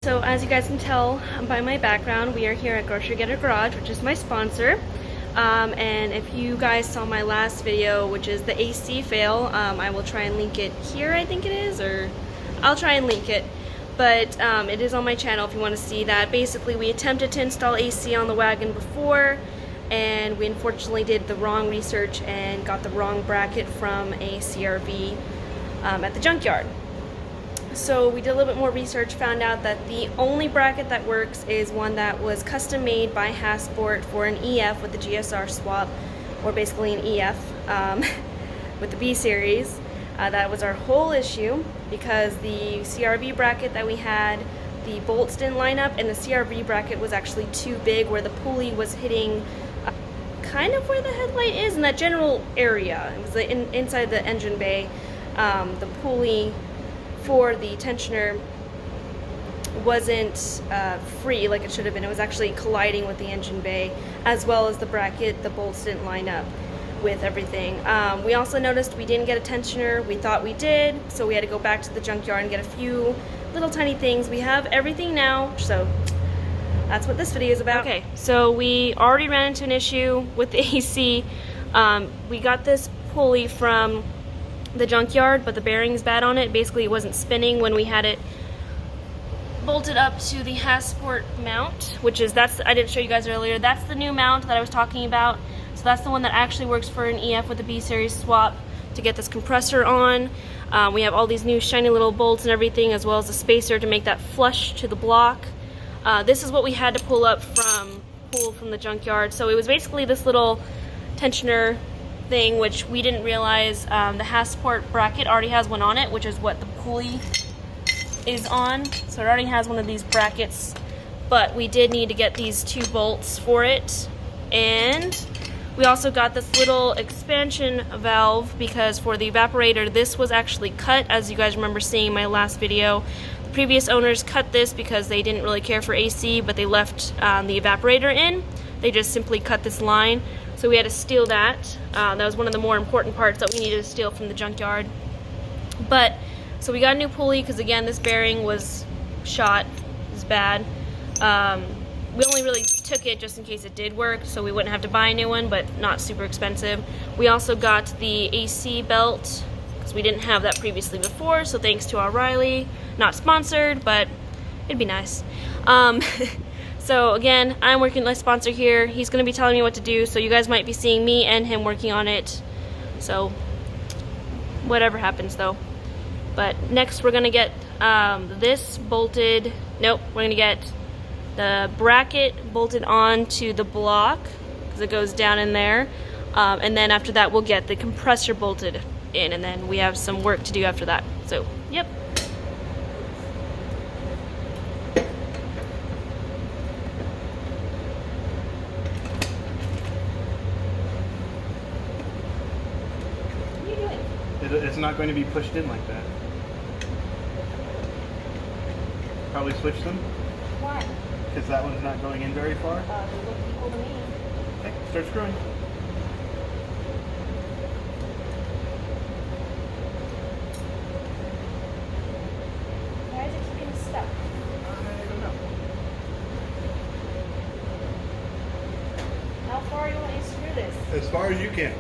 So as you guys can tell by my background, we are here at Grocery Getter Garage, which is my sponsor. And if you guys saw my last video, which is the AC fail, I will try and link it here, I think it is, or I'll try and link it. But it is on my channel if you want to see that. Basically, we attempted to install AC on the wagon before, and we unfortunately did the wrong research and got the wrong bracket from a CRV at the junkyard. So we did a little bit more research, found out that the only bracket that works is one that was custom made by Hasport for an EF with the GSR swap, or basically an EF with the B series. That was our whole issue, because the CRV bracket that we had, the bolts didn't line up, and the CRV bracket was actually too big, where the pulley was hitting kind of where the headlight is, in that general area. It was inside the engine bay. The pulley for the tensioner wasn't free like it should have been. It was actually colliding with the engine bay, as well as the bracket. The bolts didn't line up with everything. We also noticed we didn't get a tensioner. We thought we did, so we had to go back to the junkyard and get a few little tiny things. We have everything now, so that's what this video is about. Okay, so we already ran into an issue with the AC. We got this pulley from the junkyard, but the bearing's bad on it. Basically, it wasn't spinning when we had it bolted up to the Hasport mount, which is, I didn't show you guys earlier, that's the new mount that I was talking about. So that's the one that actually works for an EF with a B series swap to get this compressor on. We have all these new shiny little bolts and everything, as well as a spacer to make that flush to the block. This is what we had to pull from the junkyard. So it was basically this little tensioner thing, which we didn't realize the Hasport bracket already has one on it, which is what the pulley is on. So it already has one of these brackets, but we did need to get these two bolts for it. And we also got this little expansion valve, because for the evaporator, this was actually cut, as you guys remember seeing in my last video. The previous owners cut this because they didn't really care for AC, but they left the evaporator in. They just simply cut this line. So we had to steal that. That was one of the more important parts that we needed to steal from the junkyard. But, so we got a new pulley, because again, this bearing was shot, it was bad. We only really took it just in case it did work, so we wouldn't have to buy a new one, but not super expensive. We also got the AC belt, because we didn't have that previously before, so thanks to O'Reilly. Not sponsored, but it'd be nice. So again, I'm working with my sponsor here. He's going to be telling me what to do, so you guys might be seeing me and him working on it. So whatever happens though. But next we're going to get this bolted. Nope, we're going to get the bracket bolted onto the block, because it goes down in there. And then after that we'll get the compressor bolted in, and then we have some work to do after that. So, yep. It's not going to be pushed in like that. Probably switch them? Why? Because that one's not going in very far. They look equal to me. Okay, start screwing. Why is it keeping stuck? I don't know. How far do you want me to screw this? As far as you can.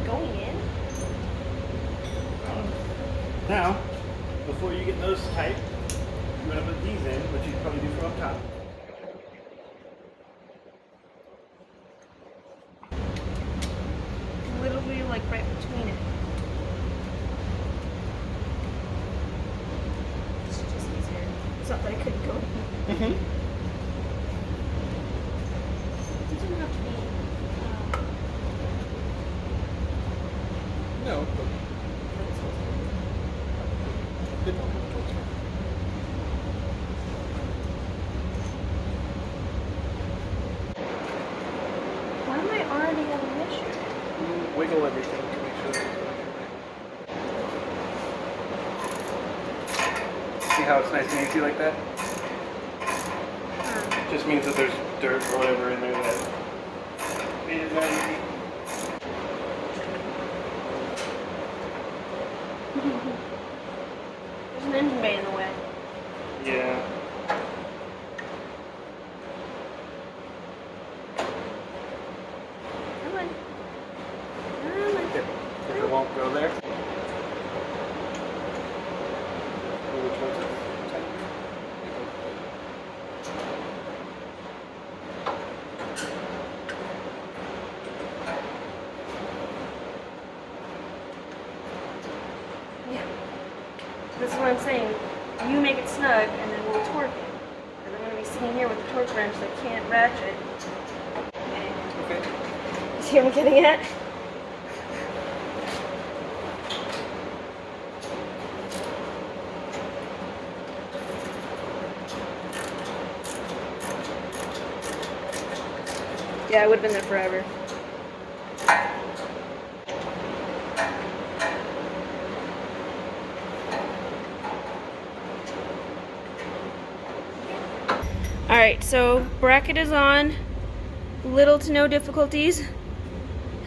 Going in? Now, before you get those tight, you want to put these in, which you probably do from up top. Literally like right between it. It's just easier. It's not that I couldn't go in. Mm-hmm. It doesn't have to be. No. Why am I already having an issue? Wiggle everything to make sure. See how it's nice and easy like that? Just means that there's dirt or whatever in there that made it that easy. There's an engine bay in the way. Yeah. Come on. Come on. If it won't go there. Which one's it? Yeah. This is what I'm saying. You make it snug and then we'll torque it. Because I'm going to be sitting here with the torque wrench that can't ratchet. Okay. Okay. See what I'm getting at? Yeah, I would have been there forever. Alright, so bracket is on. Little to no difficulties.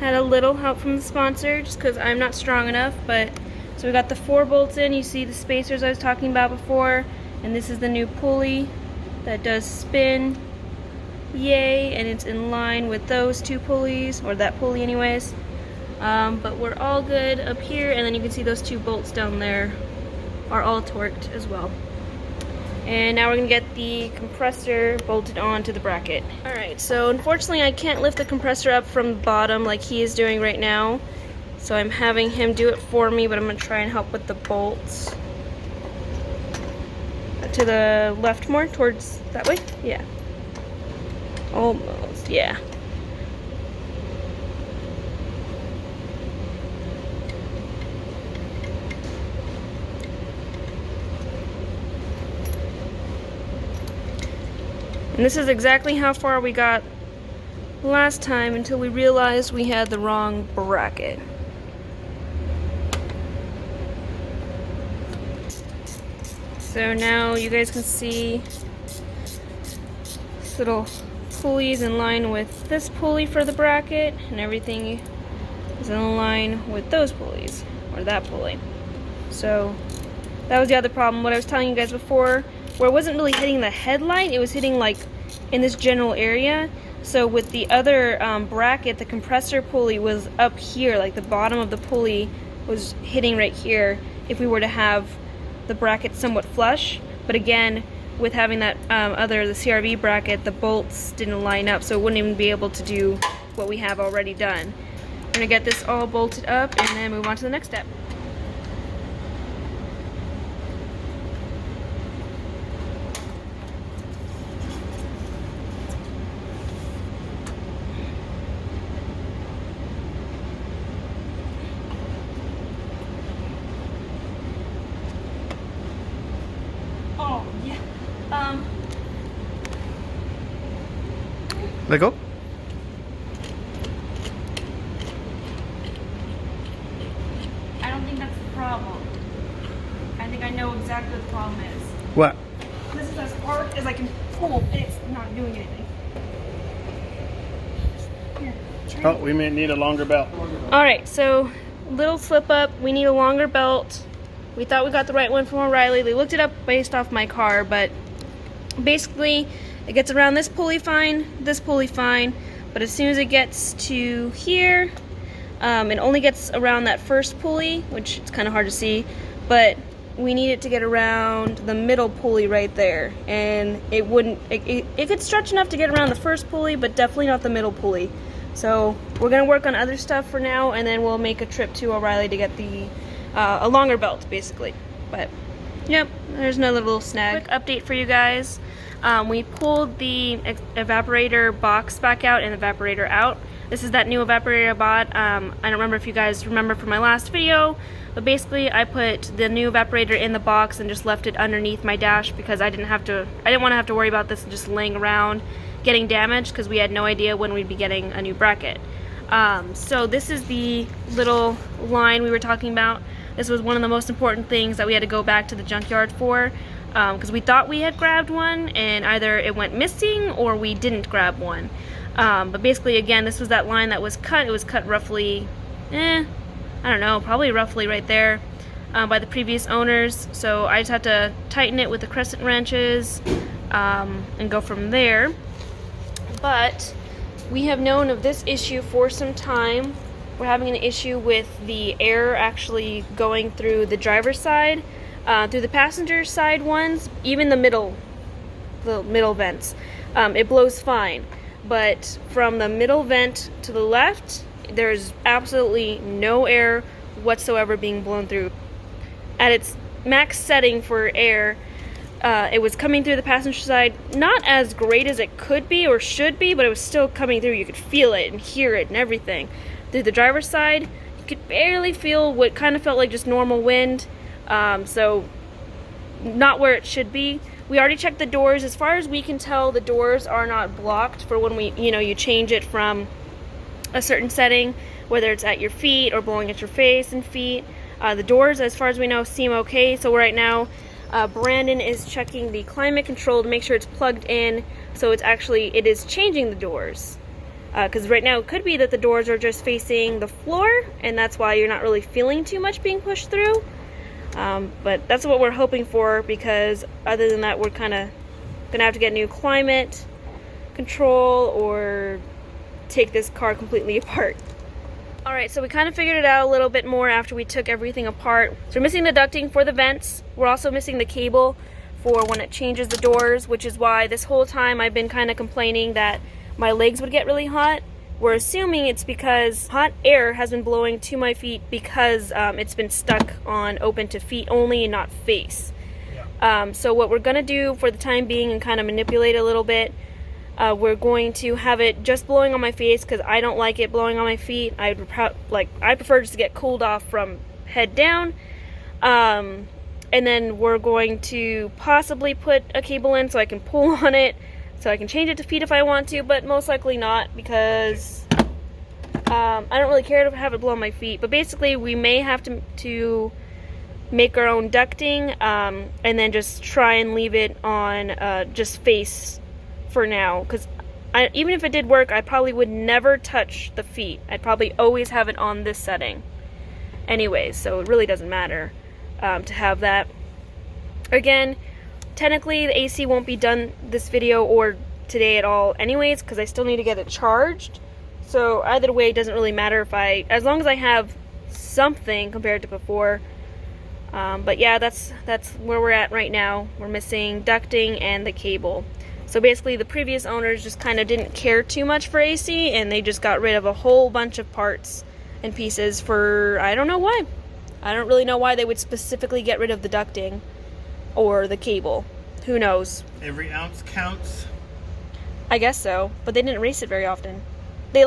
Had a little help from the sponsor just because I'm not strong enough, but so we got the 4 bolts in. You see the spacers I was talking about before, and this is the new pulley that does spin. Yay, and it's in line with those 2 pulleys, or that pulley anyways. But we're all good up here, and then you can see those 2 bolts down there are all torqued as well. And now we're gonna get the compressor bolted onto the bracket. Alright, so unfortunately I can't lift the compressor up from the bottom like he is doing right now. So I'm having him do it for me, but I'm gonna try and help with the bolts. To the left more, towards that way? Yeah. Almost, yeah. And this is exactly how far we got last time until we realized we had the wrong bracket. So now you guys can see this little pulley is in line with this pulley for the bracket, and everything is in line with those pulleys, or that pulley. So that was the other problem, what I was telling you guys before, where it wasn't really hitting the headlight, it was hitting like in this general area. So with the other bracket, the compressor pulley was up here, like the bottom of the pulley was hitting right here if we were to have the bracket somewhat flush. But again, with having that the CRV bracket, the bolts didn't line up, so it wouldn't even be able to do what we have already done. We're gonna get this all bolted up and then move on to the next step. Oh, yeah. Let go. I don't think that's the problem. I think I know exactly what the problem is. What? This is as far as I can pull, and it's not doing anything. Here, try Oh, we may need a longer belt. Alright, so little slip up. We need a longer belt. We thought we got the right one from O'Reilly. They looked it up based off my car, but basically it gets around this pulley fine, but as soon as it gets to here, it only gets around that first pulley, which it's kind of hard to see, but we need it to get around the middle pulley right there, and it could stretch enough to get around the first pulley, but definitely not the middle pulley. So we're gonna work on other stuff for now, and then we'll make a trip to O'Reilly to get the a longer belt, basically. But yep, there's another little snag. Quick update for you guys. We pulled the evaporator box back out and evaporator out. This is that new evaporator I bought. I don't remember if you guys remember from my last video, but basically I put the new evaporator in the box and just left it underneath my dash because I didn't want to have to worry about this just laying around getting damaged, because we had no idea when we'd be getting a new bracket. So this is the little line we were talking about. This was one of the most important things that we had to go back to the junkyard for, because we thought we had grabbed one and either it went missing or we didn't grab one. But basically, again, this was that line that was cut. It was cut roughly, I don't know, probably roughly right there. by the previous owners. So I just had to tighten it with the crescent wrenches and go from there. But we have known of this issue for some time. We're having an issue with the air actually going through the driver's side, through the passenger side ones, even the middle vents. It blows fine, but from the middle vent to the left, there's absolutely no air whatsoever being blown through. At its max setting for air, it was coming through the passenger side, not as great as it could be or should be, but it was still coming through. You could feel it and hear it and everything. Through the driver's side, you could barely feel what kind of felt like just normal wind, so not where it should be. We already checked the doors. As far as we can tell, the doors are not blocked for when you change it from a certain setting, whether it's at your feet or blowing at your face and feet. The doors, as far as we know, seem okay. So right now, Brandon is checking the climate control to make sure it's plugged in, so it is changing the doors. Because right now it could be that the doors are just facing the floor, and that's why you're not really feeling too much being pushed through. But that's what we're hoping for, because other than that, we're kind of gonna have to get new climate control or take this car completely apart. Alright, so we kind of figured it out a little bit more after we took everything apart. So we're missing the ducting for the vents. We're also missing the cable for when it changes the doors, which is why this whole time I've been kind of complaining that my legs would get really hot. We're assuming it's because hot air has been blowing to my feet because it's been stuck on open to feet only and not face. Yeah. So what we're going to do for the time being and kind of manipulate a little bit, we're going to have it just blowing on my face because I don't like it blowing on my feet. I prefer just to get cooled off from head down. And then we're going to possibly put a cable in so I can pull on it, so I can change it to feet if I want to, but most likely not, because I don't really care to have it blow on my feet. But basically, we may have to make our own ducting, and then just try and leave it on just face for now. Because even if it did work, I probably would never touch the feet. I'd probably always have it on this setting. Anyways, so it really doesn't matter to have that. Again, technically the AC won't be done this video or today at all anyways, because I still need to get it charged. So either way, it doesn't really matter as long as I have something compared to before. But yeah, that's where we're at right now. We're missing ducting and the cable. So basically the previous owners just kind of didn't care too much for AC, and they just got rid of a whole bunch of parts and pieces for, I don't know why. I don't really know why they would specifically get rid of the ducting or the cable. Who knows? Every ounce counts. I guess so, but they didn't race it very often. They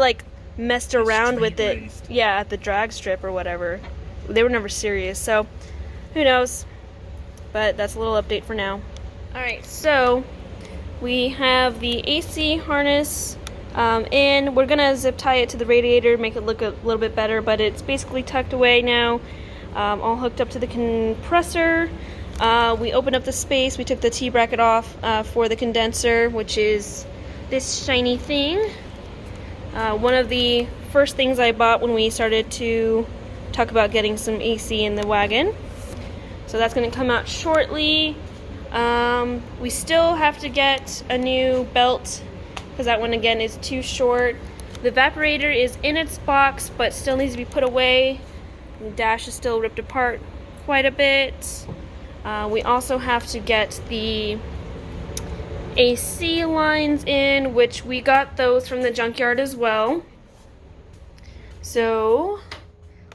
messed around with it, raced. Yeah, at the drag strip or whatever. They were never serious, so who knows? But that's a little update for now. Alright, so we have the AC harness in. We're gonna zip tie it to the radiator, make it look a little bit better, but it's basically tucked away now, all hooked up to the compressor. We opened up the space. We took the T-bracket off for the condenser, which is this shiny thing. One of the first things I bought when we started to talk about getting some AC in the wagon. So that's going to come out shortly. We still have to get a new belt because that one again is too short. The evaporator is in its box but still needs to be put away. The dash is still ripped apart quite a bit. We also have to get the AC lines in, which we got those from the junkyard as well. So,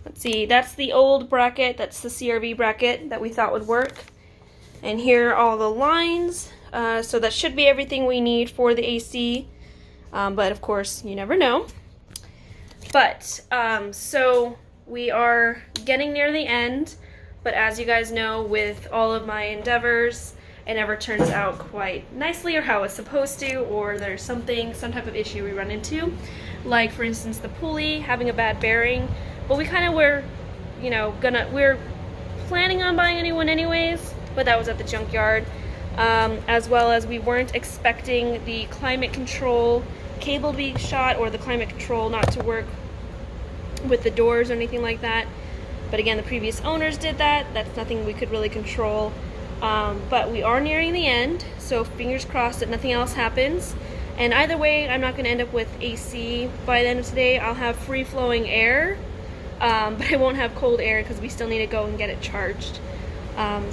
let's see, that's the old bracket, that's the CRV bracket that we thought would work. And here are all the lines, so that should be everything we need for the AC, but of course, you never know. But, so we are getting near the end. But as you guys know, with all of my endeavors, it never turns out quite nicely or how it's supposed to, or there's some type of issue we run into. Like, for instance, the pulley having a bad bearing. But we kind of were, we're planning on buying a new one anyways, but that was at the junkyard. As well as we weren't expecting the climate control cable to be shot or the climate control not to work with the doors or anything like that. But again, the previous owners did that. That's nothing we could really control. But we are nearing the end, so fingers crossed that nothing else happens. And either way, I'm not going to end up with AC by the end of today. I'll have free-flowing air, but I won't have cold air because we still need to go and get it charged. But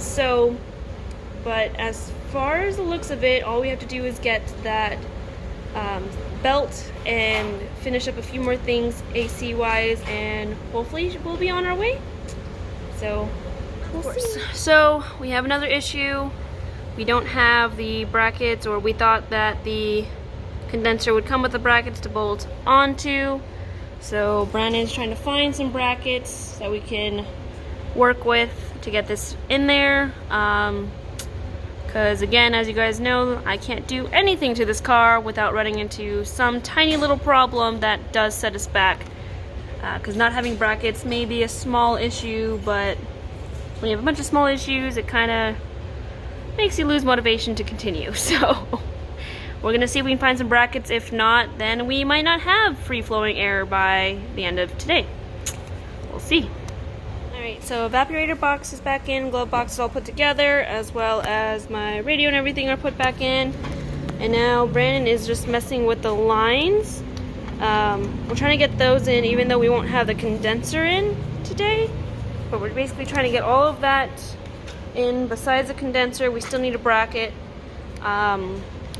as far as the looks of it, all we have to do is get that belt and finish up a few more things AC-wise, and hopefully we'll be on our way. So, we'll see. So, we have another issue. We don't have the brackets, or we thought that the condenser would come with the brackets to bolt onto. So Brandon's trying to find some brackets that we can work with to get this in there. Because again, as you guys know, I can't do anything to this car without running into some tiny little problem that does set us back. Because not having brackets may be a small issue, but when you have a bunch of small issues, it kind of makes you lose motivation to continue. So we're gonna see if we can find some brackets. If not, then we might not have free-flowing air by the end of today. We'll see. Alright, so evaporator box is back in, glove box is all put together, as well as my radio and everything are put back in. And now Brandon is just messing with the lines. We're trying to get those in even though we won't have the condenser in today. But we're basically trying to get all of that in besides the condenser. We still need a bracket.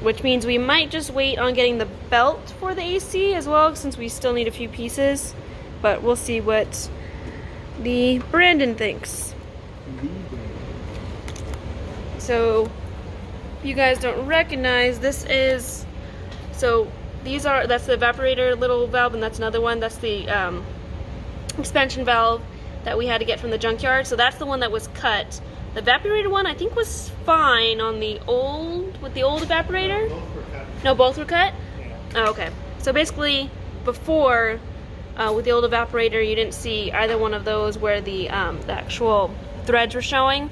Which means we might just wait on getting the belt for the AC as well, since we still need a few pieces. But we'll see what the Brandon thinks. So, if you guys don't recognize, this is, so these are, that's the evaporator little valve, and that's another one, that's the expansion valve that we had to get from the junkyard. So that's the one that was cut. The evaporator one, I think, was fine on the old, with the old evaporator. Both were cut. No, both were cut? Yeah. Oh, okay. So basically, before, with the old evaporator, you didn't see either one of those where the actual threads were showing.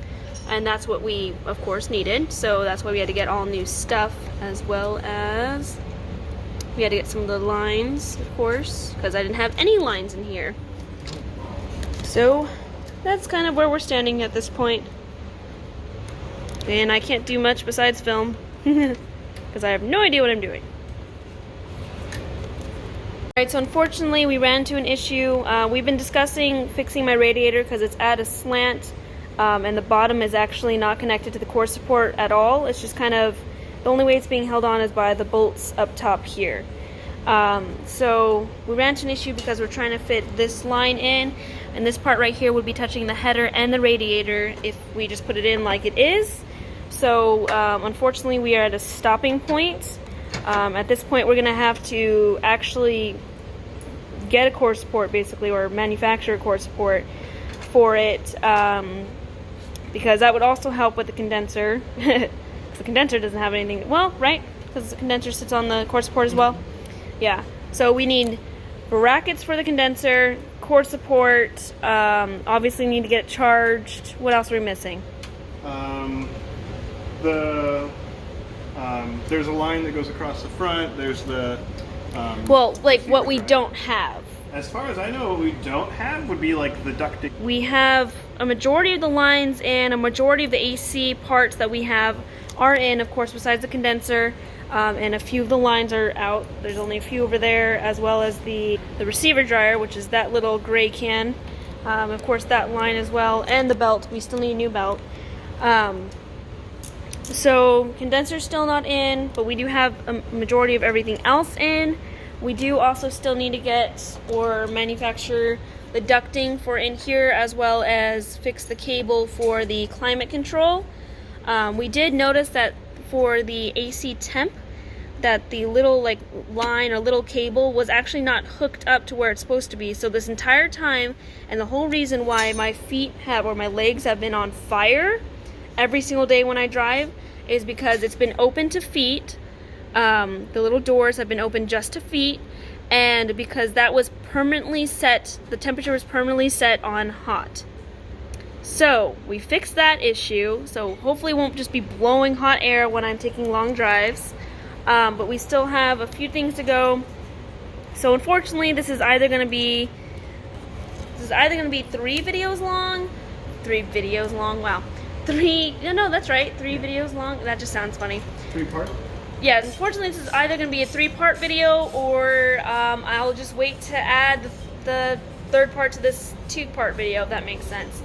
And that's what we, of course, needed. So that's why we had to get all new stuff, as well as we had to get some of the lines, of course, because I didn't have any lines in here. So that's kind of where we're standing at this point. And I can't do much besides film because I have no idea what I'm doing. Alright, so unfortunately we ran into an issue. We've been discussing fixing my radiator because it's at a slant, and the bottom is actually not connected to the core support at all. It's just kind of, the only way it's being held on is by the bolts up top here. So we ran into an issue because we're trying to fit this line in, and this part right here would be touching the header and the radiator if we just put it in like it is. So unfortunately we are at a stopping point. At this point we're going to have to actually get a core support, basically, or manufacture a core support for it, because that would also help with the condenser. Because the condenser doesn't have anything, well, right? Because the condenser sits on the core support as well. Yeah, so we need brackets for the condenser, core support, obviously need to get it charged. What else are we missing? There's a line that goes across the front. There's the well, like what we don't have. As far as I know, what we don't have would be like the ducting. We have a majority of the lines and a majority of the AC parts that we have are in, of course, besides the condenser, and a few of the lines are out. There's only a few over there, as well as the receiver dryer, which is that little gray can. Of course, that line as well, and the belt. We still need a new belt. So condenser's still not in, but we do have a majority of everything else in. We do also still need to get or manufacture the ducting for in here, as well as fix the cable for the climate control. We did notice that for the AC temp, that the little like line or little cable was actually not hooked up to where it's supposed to be. So this entire time, and the whole reason why my feet have, or my legs have been on fire every single day when I drive, is because it's been open to feet. The little doors have been open just to feet, and because that was permanently set, the temperature was permanently set on hot. So we fixed that issue, so hopefully it won't just be blowing hot air when I'm taking long drives. But we still have a few things to go. So unfortunately this is either going to be is either going to be 3 videos long. 3 videos long, wow. 3, no, that's right, 3 videos long. That just sounds funny. 3-part? Yeah, unfortunately this is either going to be a 3-part video, or I'll just wait to add the 3rd part to this 2-part video, if that makes sense.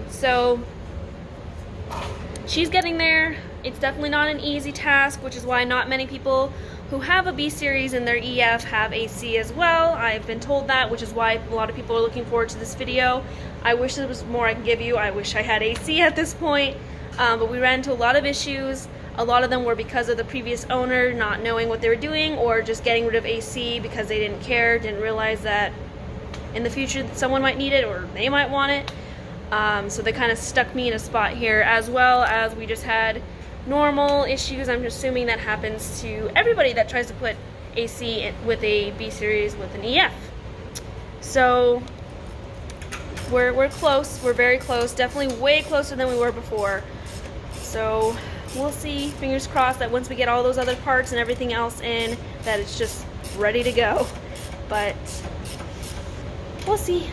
So she's getting there. It's definitely not an easy task, which is why not many people who have a B series in their EF have a C as well. I've been told that, which is why a lot of people are looking forward to this video. I wish there was more I can give you. I wish I had AC at this point, but we ran into a lot of issues. A lot of them were because of the previous owner not knowing what they were doing, or just getting rid of AC because they didn't care, didn't realize that in the future someone might need it or they might want it. So they kind of stuck me in a spot here, as well as we just had normal issues. I'm assuming that happens to everybody that tries to put AC with a B series with an EF. So we're close. We're very close. Definitely way closer than we were before. So we'll see. Fingers crossed that once we get all those other parts and everything else in, that it's just ready to go. But we'll see.